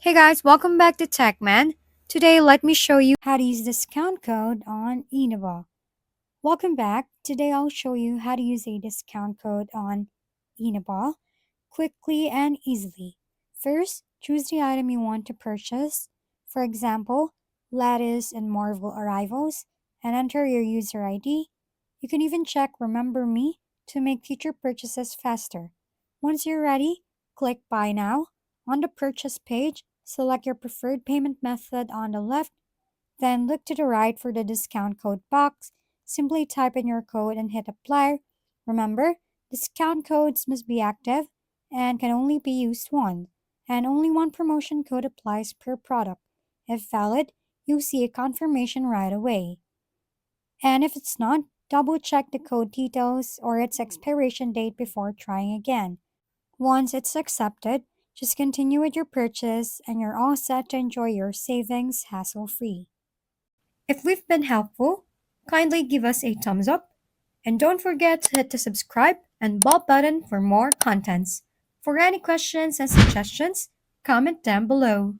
Hey guys, welcome back to TechMan. Today, let me show you how to use discount code on Eneba. Welcome back. Today, I'll show you how to use a discount code on Eneba quickly and easily. First, choose the item you want to purchase. For example, Lattice and Marvel Arrivals, and enter your user ID. You can even check Remember Me to make future purchases faster. Once you're ready, click Buy Now. On the purchase page, select your preferred payment method on the left, then look to the right for the discount code box. Simply type in your code and hit apply. Remember, discount codes must be active and can only be used once, and only one promotion code applies per product. If valid, you'll see a confirmation right away. And if it's not, double check the code details or its expiration date before trying again. Once it's accepted, just continue with your purchase and you're all set to enjoy your savings hassle free. If we've been helpful, kindly give us a thumbs up and don't forget to hit the subscribe and bell button for more contents. For any questions and suggestions, comment down below.